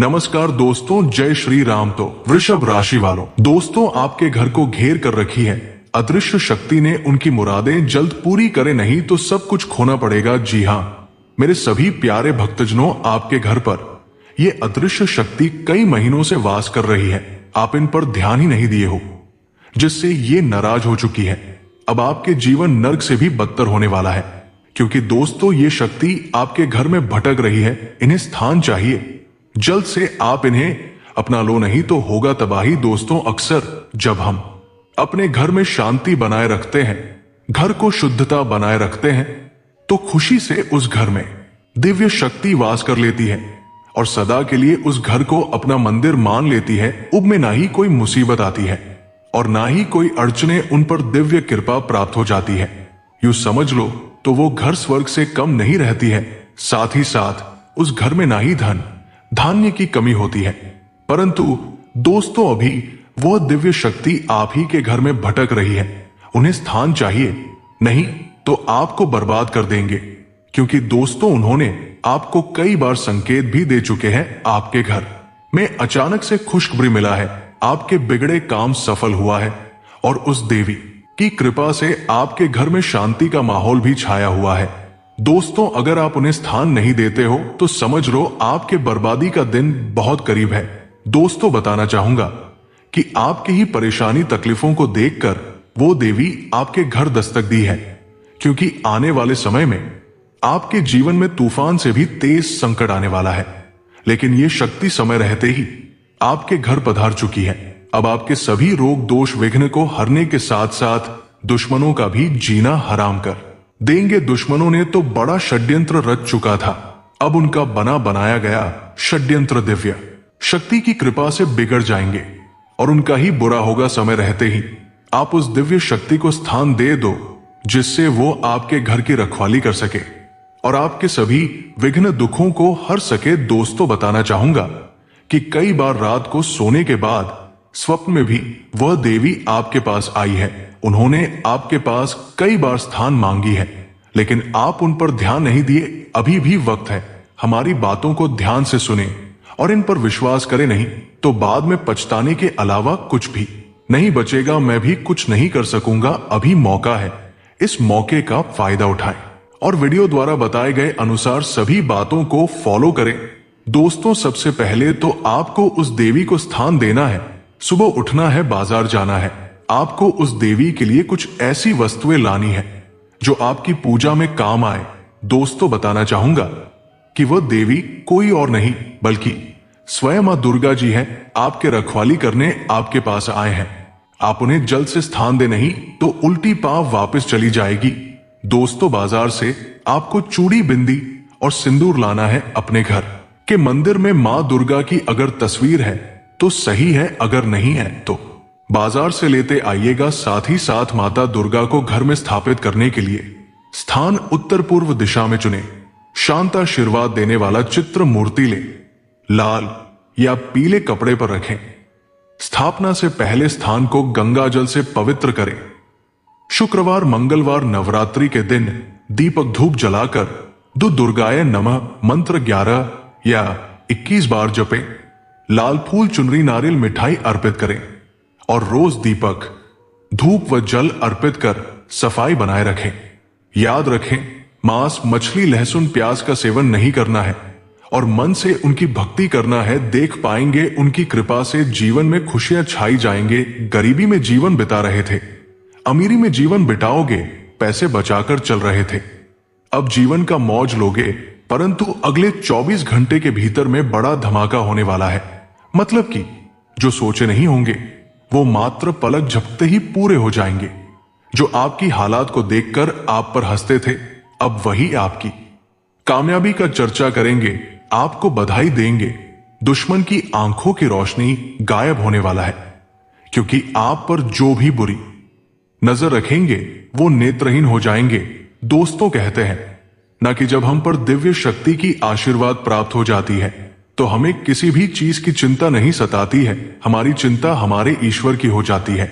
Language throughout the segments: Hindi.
नमस्कार दोस्तों, जय श्री राम। तो वृषभ राशि वालों, दोस्तों आपके घर को घेर कर रखी है अदृश्य शक्ति ने। उनकी मुरादें जल्द पूरी करे, नहीं तो सब कुछ खोना पड़ेगा। जी हाँ मेरे सभी प्यारे भक्तजनों, आपके घर पर ये अदृश्य शक्ति कई महीनों से वास कर रही है। आप इन पर ध्यान ही नहीं दिए हो, जिससे ये नाराज हो चुकी है। अब आपके जीवन नर्क से भी बदतर होने वाला है, क्योंकि दोस्तों ये शक्ति आपके घर में भटक रही है। इन्हें स्थान चाहिए, जल्द से आप इन्हें अपना लो, नहीं तो होगा तबाही। दोस्तों अक्सर जब हम अपने घर में शांति बनाए रखते हैं, घर को शुद्धता बनाए रखते हैं, तो खुशी से उस घर में दिव्य शक्ति वास कर लेती है और सदा के लिए उस घर को अपना मंदिर मान लेती है। उनमें ना ही कोई मुसीबत आती है और ना ही कोई अड़चने, उन पर दिव्य कृपा प्राप्त हो जाती है। यूं समझ लो तो वो घर स्वर्ग से कम नहीं रहती है। साथ ही साथ उस घर में ना ही धन धान्य की कमी होती है। परंतु दोस्तों अभी वह दिव्य शक्ति आप ही के घर में भटक रही है। उन्हें स्थान चाहिए, नहीं तो आपको बर्बाद कर देंगे। क्योंकि दोस्तों उन्होंने आपको कई बार संकेत भी दे चुके हैं। आपके घर में अचानक से खुशखबरी मिला है, आपके बिगड़े काम सफल हुआ है और उस देवी की कृपा से आपके घर में शांति का माहौल भी छाया हुआ है। दोस्तों अगर आप उन्हें स्थान नहीं देते हो तो समझ लो आपके बर्बादी का दिन बहुत करीब है। दोस्तों बताना चाहूंगा कि आपकी ही परेशानी तकलीफों को देखकर वो देवी आपके घर दस्तक दी है, क्योंकि आने वाले समय में आपके जीवन में तूफान से भी तेज संकट आने वाला है। लेकिन ये शक्ति समय रहते ही आपके घर पधार चुकी है। अब आपके सभी रोग दोष विघ्न को हरने के साथ साथ दुश्मनों का भी जीना हराम कर देंगे। दुश्मनों ने तो बड़ा षड्यंत्र रच चुका था, अब उनका बना बनाया गया षड्यंत्र दिव्य शक्ति की कृपा से बिगड़ जाएंगे और उनका ही बुरा होगा समय रहते ही। आप उस दिव्य शक्ति को स्थान दे दो, जिससे वो आपके घर की रखवाली कर सके और आपके सभी विघ्न दुखों को हर सके। दोस्तों बताना चाहूंगा कि कई बार रात को सोने के बाद स्वप्न में भी वह देवी आपके पास आई है। उन्होंने आपके पास कई बार स्थान मांगी है, लेकिन आप उन पर ध्यान नहीं दिए। अभी भी वक्त है, हमारी बातों को ध्यान से सुने और इन पर विश्वास करें, नहीं तो बाद में पछताने के अलावा कुछ भी नहीं बचेगा। मैं भी कुछ नहीं कर सकूंगा। अभी मौका है, इस मौके का फायदा उठाएं और वीडियो द्वारा बताए गए अनुसार सभी बातों को फॉलो करें। दोस्तों सबसे पहले तो आपको उस देवी को स्थान देना है। सुबह उठना है, बाजार जाना है। आपको उस देवी के लिए कुछ ऐसी वस्तुएं लानी है जो आपकी पूजा में काम आए। दोस्तों बताना चाहूंगा कि वह देवी कोई और नहीं बल्कि स्वयं मां दुर्गा जी हैं। आपके रखवाली करने आपके पास आए हैं। आप उन्हें जल्द से स्थान दे, नहीं तो उल्टी पांव वापस चली जाएगी। दोस्तों बाजार से आपको चूड़ी बिंदी और सिंदूर लाना है। अपने घर के मंदिर में मां दुर्गा की अगर तस्वीर है तो सही है, अगर नहीं है तो बाजार से लेते आइएगा। साथ ही साथ माता दुर्गा को घर में स्थापित करने के लिए स्थान उत्तर पूर्व दिशा में चुने। शांत आशीर्वाद देने वाला चित्र मूर्ति ले लाल या पीले कपड़े पर रखें। स्थापना से पहले स्थान को गंगा जल से पवित्र करें। शुक्रवार मंगलवार नवरात्रि के दिन दीपक धूप जलाकर दुर्गाय नमः मंत्र 11 या 21 बार जपें। लाल फूल चुनरी नारियल मिठाई अर्पित करें और रोज दीपक धूप व जल अर्पित कर सफाई बनाए रखें। याद रखें, मांस मछली लहसुन प्याज का सेवन नहीं करना है और मन से उनकी भक्ति करना है। देख पाएंगे उनकी कृपा से जीवन में खुशियां छाई जाएंगे। गरीबी में जीवन बिता रहे थे, अमीरी में जीवन बिताओगे। पैसे बचाकर चल रहे थे, अब जीवन का मौज लोगे। परंतु अगले 24 घंटे के भीतर में बड़ा धमाका होने वाला है। मतलब कि जो सोचे नहीं होंगे वो मात्र पलक झपकते ही पूरे हो जाएंगे। जो आपकी हालात को देखकर आप पर हंसते थे, अब वही आपकी कामयाबी का चर्चा करेंगे, आपको बधाई देंगे। दुश्मन की आंखों की रोशनी गायब होने वाला है, क्योंकि आप पर जो भी बुरी नजर रखेंगे वो नेत्रहीन हो जाएंगे। दोस्तों कहते हैं ना कि जब हम पर दिव्य शक्ति की आशीर्वाद प्राप्त हो जाती है तो हमें किसी भी चीज की चिंता नहीं सताती है। हमारी चिंता हमारे ईश्वर की हो जाती है।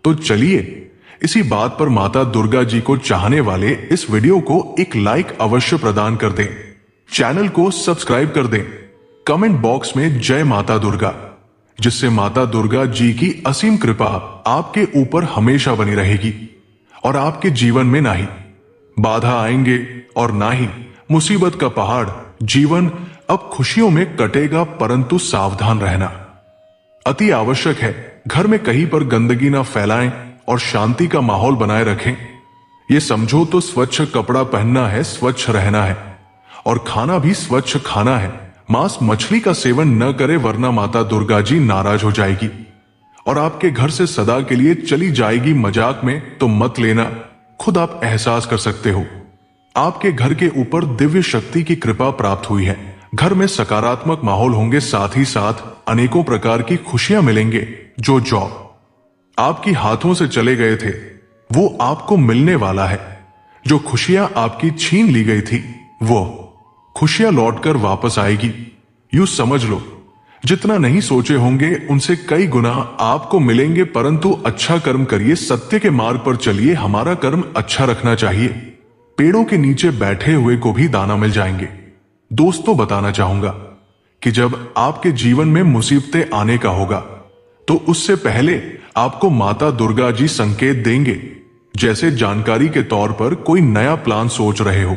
तो चलिए इसी बात पर माता दुर्गा जी को चाहने वाले इस वीडियो को एक लाइक अवश्य प्रदान कर दें, चैनल को सब्सक्राइब कर दें कमेंट बॉक्स में जय माता दुर्गा, जिससे माता दुर्गा जी की असीम कृपा आपके ऊपर हमेशा बनी रहेगी और आपके जीवन में ना ही बाधा आएंगे और ना ही मुसीबत का पहाड़। जीवन अब खुशियों में कटेगा, परंतु सावधान रहना अति आवश्यक है। घर में कहीं पर गंदगी ना फैलाएं और शांति का माहौल बनाए रखें। ये समझो तो स्वच्छ कपड़ा पहनना है, स्वच्छ रहना है और खाना भी स्वच्छ खाना है। मांस मछली का सेवन न करे, वरना माता दुर्गा जी नाराज हो जाएगी और आपके घर से सदा के लिए चली जाएगी। मजाक में तो मत लेना, खुद आप एहसास कर सकते हो। आपके घर के ऊपर दिव्य शक्ति की कृपा प्राप्त हुई है। घर में सकारात्मक माहौल होंगे, साथ ही साथ अनेकों प्रकार की खुशियां मिलेंगे। जो जॉब आपकी हाथों से चले गए थे वो आपको मिलने वाला है। जो खुशियां आपकी छीन ली गई थी वो खुशियां लौटकर वापस आएगी। यूं समझ लो, जितना नहीं सोचे होंगे उनसे कई गुना आपको मिलेंगे। परंतु अच्छा कर्म करिए, सत्य के मार्ग पर चलिए। हमारा कर्म अच्छा रखना चाहिए। पेड़ों के नीचे बैठे हुए को भी दाना मिल जाएंगे। दोस्तों, बताना चाहूंगा कि जब आपके जीवन में मुसीबतें आने का होगा तो उससे पहले आपको माता दुर्गा जी संकेत देंगे। जैसे जानकारी के तौर पर कोई नया प्लान सोच रहे हो,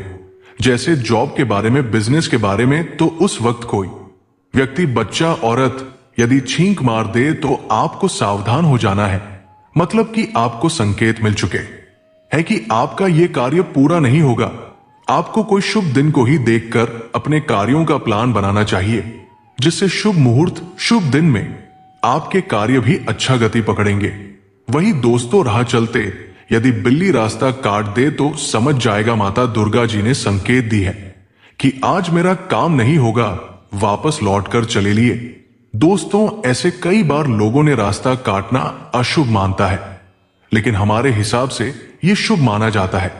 जैसे जॉब के बारे में, बिजनेस के बारे में, तो उस वक्त कोई व्यक्ति, बच्चा, औरत यदि छींक मार दे तो आपको सावधान हो जाना है। मतलब कि आपको संकेत मिल चुके हैं कि आपका यह कार्य पूरा नहीं होगा। आपको कोई शुभ दिन को ही देखकर अपने कार्यों का प्लान बनाना चाहिए, जिससे शुभ मुहूर्त, शुभ दिन में आपके कार्य भी अच्छा गति पकड़ेंगे। वही दोस्तों, राह चलते यदि बिल्ली रास्ता काट दे तो समझ जाएगा माता दुर्गा जी ने संकेत दी है कि आज मेरा काम नहीं होगा, वापस लौटकर चले लिए। दोस्तों, ऐसे कई बार लोगों ने रास्ता काटना अशुभ मानता है, लेकिन हमारे हिसाब से यह शुभ माना जाता है।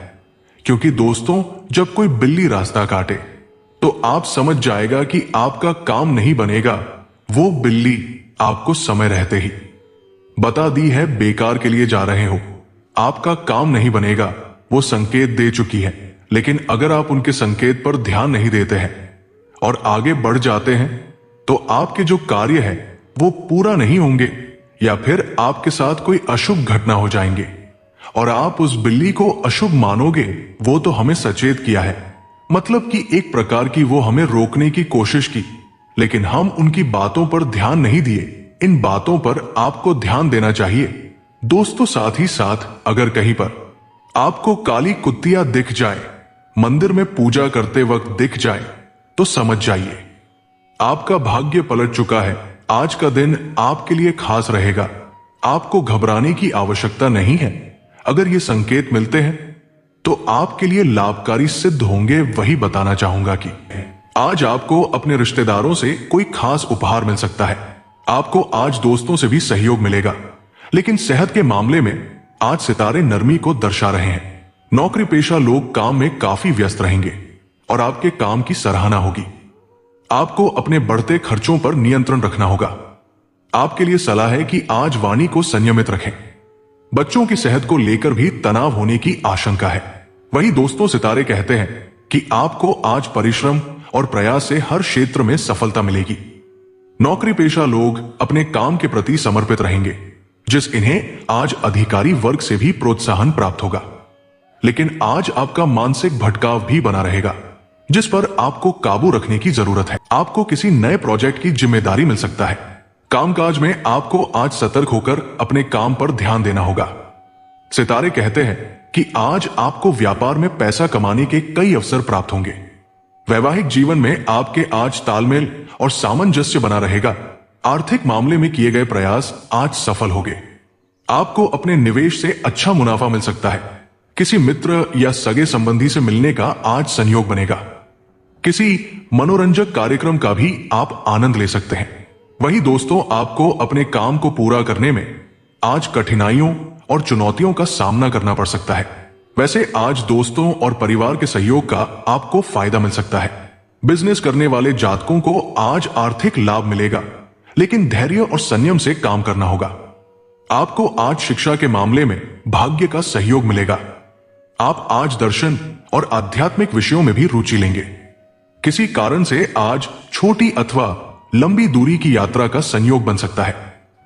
क्योंकि दोस्तों, जब कोई बिल्ली रास्ता काटे तो आप समझ जाएगा कि आपका काम नहीं बनेगा। वो बिल्ली आपको समय रहते ही बता दी है बेकार के लिए जा रहे हो, आपका काम नहीं बनेगा। वो संकेत दे चुकी है, लेकिन अगर आप उनके संकेत पर ध्यान नहीं देते हैं और आगे बढ़ जाते हैं तो आपके जो कार्य है वो पूरा नहीं होंगे, या फिर आपके साथ कोई अशुभ घटना हो जाएंगे और आप उस बिल्ली को अशुभ मानोगे। वो तो हमें सचेत किया है, मतलब कि एक प्रकार की वो हमें रोकने की कोशिश की, लेकिन हम उनकी बातों पर ध्यान नहीं दिए। इन बातों पर आपको ध्यान देना चाहिए। दोस्तों, साथ ही साथ अगर कहीं पर आपको काली कुत्तियां दिख जाए, मंदिर में पूजा करते वक्त दिख जाए, तो समझ जाइए आपका भाग्य पलट चुका है। आज का दिन आपके लिए खास रहेगा। आपको घबराने की आवश्यकता नहीं है। अगर ये संकेत मिलते हैं तो आपके लिए लाभकारी सिद्ध होंगे। वही बताना चाहूंगा कि आज आपको अपने रिश्तेदारों से कोई खास उपहार मिल सकता है। आपको आज दोस्तों से भी सहयोग मिलेगा। लेकिन सेहत के मामले में आज सितारे नरमी को दर्शा रहे हैं। नौकरी पेशा लोग काम में काफी व्यस्त रहेंगे और आपके काम की सराहना होगी। आपको अपने बढ़ते खर्चों पर नियंत्रण रखना होगा। आपके लिए सलाह है कि आज वाणी को संयमित रखें। बच्चों की सेहत को लेकर भी तनाव होने की आशंका है। वही दोस्तों, सितारे कहते हैं कि आपको आज परिश्रम और प्रयास से हर क्षेत्र में सफलता मिलेगी। नौकरी पेशा लोग अपने काम के प्रति समर्पित रहेंगे, जिस इन्हें आज अधिकारी वर्ग से भी प्रोत्साहन प्राप्त होगा। लेकिन आज आपका मानसिक भटकाव भी बना रहेगा, जिस पर आपको काबू रखने की जरूरत है। आपको किसी नए प्रोजेक्ट की जिम्मेदारी मिल सकता है। कामकाज में आपको आज सतर्क होकर अपने काम पर ध्यान देना होगा। सितारे कहते हैं कि आज आपको व्यापार में पैसा कमाने के कई अवसर प्राप्त होंगे। वैवाहिक जीवन में आपके आज तालमेल और सामंजस्य बना रहेगा। आर्थिक मामले में किए गए प्रयास आज सफल होंगे। आपको अपने निवेश से अच्छा मुनाफा मिल सकता है। किसी मित्र या सगे संबंधी से मिलने का आज संयोग बनेगा। किसी मनोरंजक कार्यक्रम का भी आप आनंद ले सकते हैं। वही दोस्तों, आपको अपने काम को पूरा करने में आज कठिनाइयों और चुनौतियों का सामना करना पड़ सकता है। वैसे आज दोस्तों और परिवार के सहयोग का आपको फायदा मिल सकता है। बिजनेस करने वाले जातकों को आज आर्थिक लाभ मिलेगा, लेकिन धैर्य और संयम से काम करना होगा। आपको आज शिक्षा के मामले में भाग्य का सहयोग मिलेगा। आप आज दर्शन और आध्यात्मिक विषयों में भी रुचि लेंगे। किसी कारण से आज छोटी अथवा लंबी दूरी की यात्रा का संयोग बन सकता है।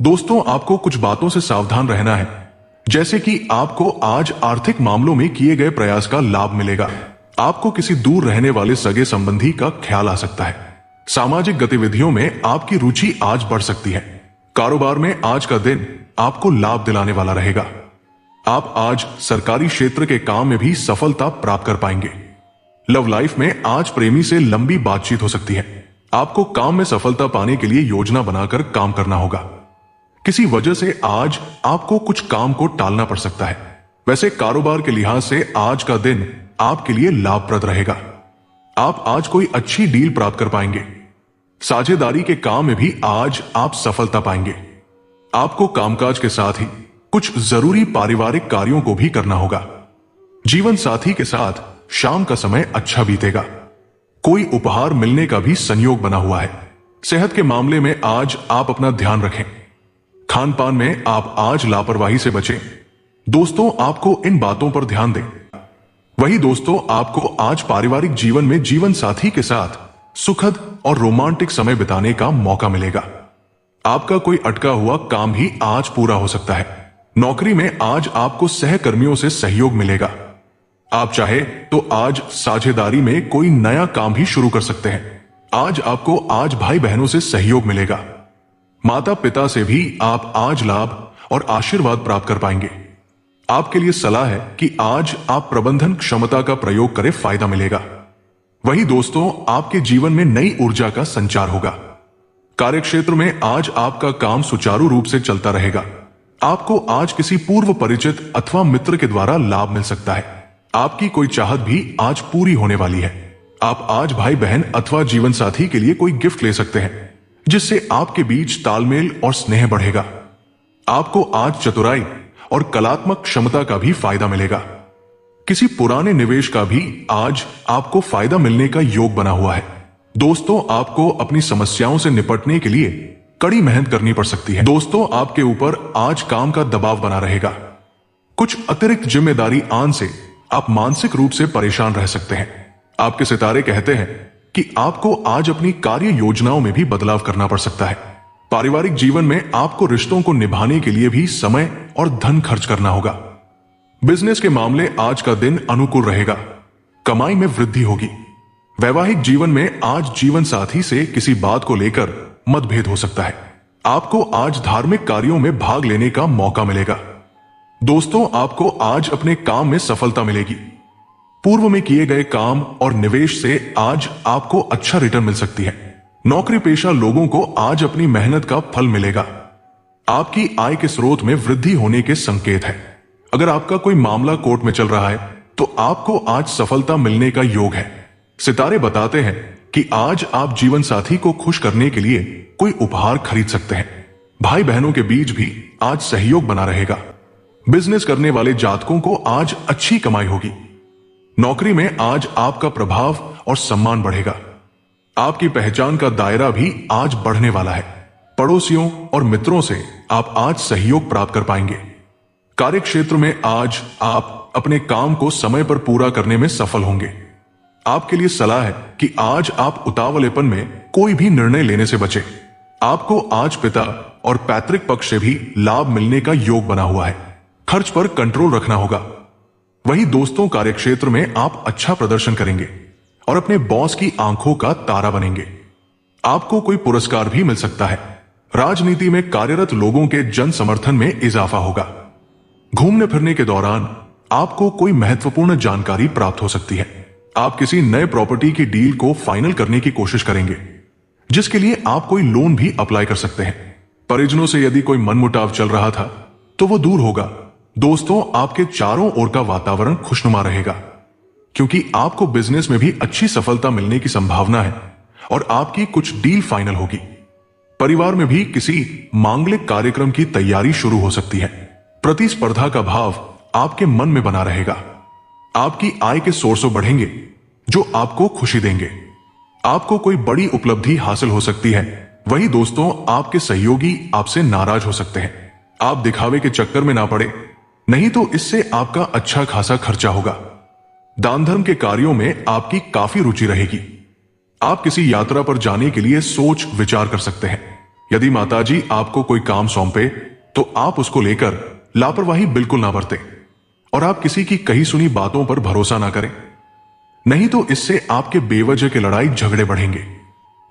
दोस्तों, आपको कुछ बातों से सावधान रहना है, जैसे कि आपको आज आर्थिक मामलों में किए गए प्रयास का लाभ मिलेगा। आपको किसी दूर रहने वाले सगे संबंधी का ख्याल आ सकता है। सामाजिक गतिविधियों में आपकी रुचि आज बढ़ सकती है। कारोबार में आज का दिन आपको लाभ दिलाने वाला रहेगा। आप आज सरकारी क्षेत्र के काम में भी सफलता प्राप्त कर पाएंगे। लव लाइफ में आज प्रेमी से लंबी बातचीत हो सकती है। आपको काम में सफलता पाने के लिए योजना बनाकर काम करना होगा। किसी वजह से आज आपको कुछ काम को टालना पड़ सकता है। वैसे कारोबार के लिहाज से आज का दिन आपके लिए लाभप्रद रहेगा। आप आज कोई अच्छी डील प्राप्त कर पाएंगे। साझेदारी के काम में भी आज आप सफलता पाएंगे। आपको कामकाज के साथ ही कुछ जरूरी पारिवारिक कार्यों को भी करना होगा। जीवन साथी के साथ शाम का समय अच्छा बीतेगा। कोई उपहार मिलने का भी संयोग बना हुआ है। सेहत के मामले में आज आप अपना ध्यान रखें। खान पान में आप आज लापरवाही से बचें। दोस्तों, आपको इन बातों पर ध्यान दें। वही दोस्तों, आपको आज पारिवारिक जीवन में जीवन साथी के साथ सुखद और रोमांटिक समय बिताने का मौका मिलेगा। आपका कोई अटका हुआ काम भी आज पूरा हो सकता है। नौकरी में आज आपको सहकर्मियों से सहयोग मिलेगा। आप चाहे तो आज साझेदारी में कोई नया काम भी शुरू कर सकते हैं। आज आपको आज भाई बहनों से सहयोग मिलेगा। माता पिता से भी आप आज लाभ और आशीर्वाद प्राप्त कर पाएंगे। आपके लिए सलाह है कि आज आप प्रबंधन क्षमता का प्रयोग करें, फायदा मिलेगा। वही दोस्तों, आपके जीवन में नई ऊर्जा का संचार होगा। कार्यक्षेत्र में आज आपका काम सुचारू रूप से चलता रहेगा। आपको आज किसी पूर्व परिचित अथवा मित्र के द्वारा लाभ मिल सकता है। आपकी कोई चाहत भी आज पूरी होने वाली है। आप आज भाई बहन अथवा जीवन साथी के लिए कोई गिफ्ट ले सकते हैं, जिससे आपके बीच तालमेल और स्नेह बढ़ेगा। आपको आज चतुराई और कलात्मक क्षमता का भी फायदा मिलेगा। किसी पुराने निवेश का भी आज आपको फायदा मिलने का योग बना हुआ है। दोस्तों, आपको अपनी समस्याओं से निपटने के लिए कड़ी मेहनत करनी पड़ सकती है। दोस्तों, आपके ऊपर आज काम का दबाव बना रहेगा। कुछ अतिरिक्त जिम्मेदारी आने से आप मानसिक रूप से परेशान रह सकते हैं। आपके सितारे कहते हैं कि आपको आज अपनी कार्य योजनाओं में भी बदलाव करना पड़ सकता है। पारिवारिक जीवन में आपको रिश्तों को निभाने के लिए भी समय और धन खर्च करना होगा। बिजनेस के मामले आज का दिन अनुकूल रहेगा। कमाई में वृद्धि होगी। वैवाहिक जीवन में आज जीवन साथी से किसी बात को लेकर मतभेद हो सकता है। आपको आज धार्मिक कार्यों में भाग लेने का मौका मिलेगा। दोस्तों, आपको आज अपने काम में सफलता मिलेगी। पूर्व में किए गए काम और निवेश से आज आपको अच्छा रिटर्न मिल सकती है। नौकरी पेशा लोगों को आज अपनी मेहनत का फल मिलेगा। आपकी आय के स्रोत में वृद्धि होने के संकेत है। अगर आपका कोई मामला कोर्ट में चल रहा है तो आपको आज सफलता मिलने का योग है। सितारे बताते हैं कि आज आप जीवन साथी को खुश करने के लिए कोई उपहार खरीद सकते हैं। भाई बहनों के बीच भी आज सहयोग बना रहेगा। बिजनेस करने वाले जातकों को आज अच्छी कमाई होगी। नौकरी में आज आपका प्रभाव और सम्मान बढ़ेगा। आपकी पहचान का दायरा भी आज बढ़ने वाला है। पड़ोसियों और मित्रों से आप आज सहयोग प्राप्त कर पाएंगे। कार्य क्षेत्र में आज आप अपने काम को समय पर पूरा करने में सफल होंगे। आपके लिए सलाह है कि आज आप उतावलेपन में कोई भी निर्णय लेने से बचें। आपको आज पिता और पैतृक पक्ष से भी लाभ मिलने का योग बना हुआ है। खर्च पर कंट्रोल रखना होगा। वही दोस्तों, कार्यक्षेत्र में आप अच्छा प्रदर्शन करेंगे और अपने बॉस की आंखों का तारा बनेंगे। आपको कोई पुरस्कार भी मिल सकता है। राजनीति में कार्यरत लोगों के जन समर्थन में इजाफा होगा। घूमने फिरने के दौरान आपको कोई महत्वपूर्ण जानकारी प्राप्त हो सकती है। आप किसी नए प्रॉपर्टी की डील को फाइनल करने की कोशिश करेंगे, जिसके लिए आप कोई लोन भी अप्लाई कर सकते हैं। परिजनों से यदि कोई मनमुटाव चल रहा था तो वो दूर होगा। दोस्तों, आपके चारों ओर का वातावरण खुशनुमा रहेगा, क्योंकि आपको बिजनेस में भी अच्छी सफलता मिलने की संभावना है और आपकी कुछ डील फाइनल होगी। परिवार में भी किसी मांगलिक कार्यक्रम की तैयारी शुरू हो सकती है। प्रतिस्पर्धा का भाव आपके मन में बना रहेगा। आपकी आय के सोर्सों बढ़ेंगे जो आपको खुशी देंगे। आपको कोई बड़ी उपलब्धि हासिल हो सकती है। वही दोस्तों, आपके सहयोगी आपसे नाराज हो सकते हैं। आप दिखावे के चक्कर में ना पड़े, नहीं तो इससे आपका अच्छा खासा खर्चा होगा। दान धर्म के कार्यों में आपकी काफी रुचि रहेगी। आप किसी यात्रा पर जाने के लिए सोच विचार कर सकते हैं। यदि माताजी आपको कोई काम सौंपे तो आप उसको लेकर लापरवाही बिल्कुल ना बरतें और आप किसी की कही सुनी बातों पर भरोसा ना करें, नहीं तो इससे आपके बेवजह के लड़ाई झगड़े बढ़ेंगे।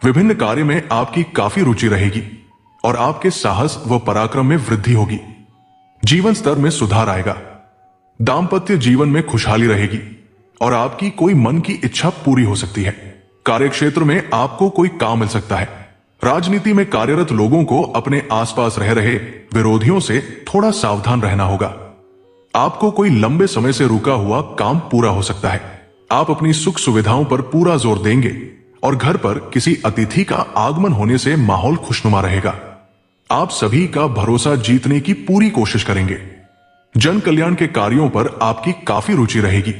विभिन्न कार्य में आपकी काफी रुचि रहेगी और आपके साहस व पराक्रम में वृद्धि होगी। जीवन स्तर में सुधार आएगा। दाम्पत्य जीवन में खुशहाली रहेगी और आपकी कोई मन की इच्छा पूरी हो सकती है। कार्यक्षेत्र में आपको कोई काम मिल सकता है। राजनीति में कार्यरत लोगों को अपने आसपास रह रहे विरोधियों से थोड़ा सावधान रहना होगा। आपको कोई लंबे समय से रुका हुआ काम पूरा हो सकता है। आप अपनी सुख सुविधाओं पर पूरा जोर देंगे और घर पर किसी अतिथि का आगमन होने से माहौल खुशनुमा रहेगा। आप सभी का भरोसा जीतने की पूरी कोशिश करेंगे। जन कल्याण के कार्यों पर आपकी काफी रुचि रहेगी।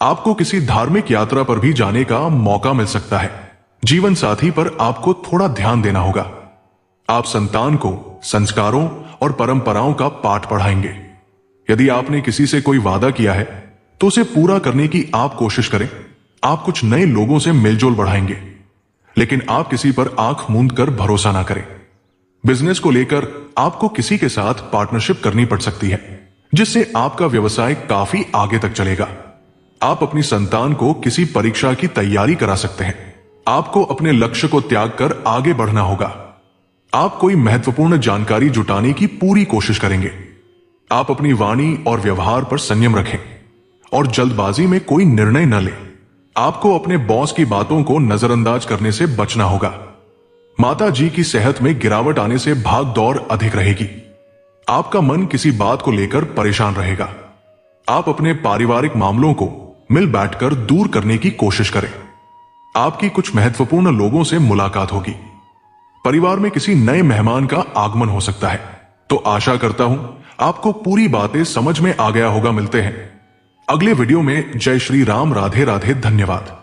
आपको किसी धार्मिक यात्रा पर भी जाने का मौका मिल सकता है। जीवन साथी पर आपको थोड़ा ध्यान देना होगा। आप संतान को संस्कारों और परंपराओं का पाठ पढ़ाएंगे। यदि आपने किसी से कोई वादा किया है तो उसे पूरा करने की आप कोशिश करें। आप कुछ नए लोगों से मेलजोल बढ़ाएंगे, लेकिन आप किसी पर आंख मूंद कर भरोसा ना करें। बिजनेस को लेकर आपको किसी के साथ पार्टनरशिप करनी पड़ सकती है, जिससे आपका व्यवसाय काफी आगे तक चलेगा। आप अपनी संतान को किसी परीक्षा की तैयारी करा सकते हैं। आपको अपने लक्ष्य को त्याग कर आगे बढ़ना होगा। आप कोई महत्वपूर्ण जानकारी जुटाने की पूरी कोशिश करेंगे। आप अपनी वाणी और व्यवहार पर संयम रखें और जल्दबाजी में कोई निर्णय न लें। आपको अपने बॉस की बातों को नजरअंदाज करने से बचना होगा। माता जी की सेहत में गिरावट आने से भाग दौड़ अधिक रहेगी। आपका मन किसी बात को लेकर परेशान रहेगा। आप अपने पारिवारिक मामलों को मिल बैठकर दूर करने की कोशिश करें। आपकी कुछ महत्वपूर्ण लोगों से मुलाकात होगी। परिवार में किसी नए मेहमान का आगमन हो सकता है। तो आशा करता हूं आपको पूरी बातें समझ में आ गया होगा। मिलते हैं अगले वीडियो में। जय श्री राम। राधे राधे। धन्यवाद।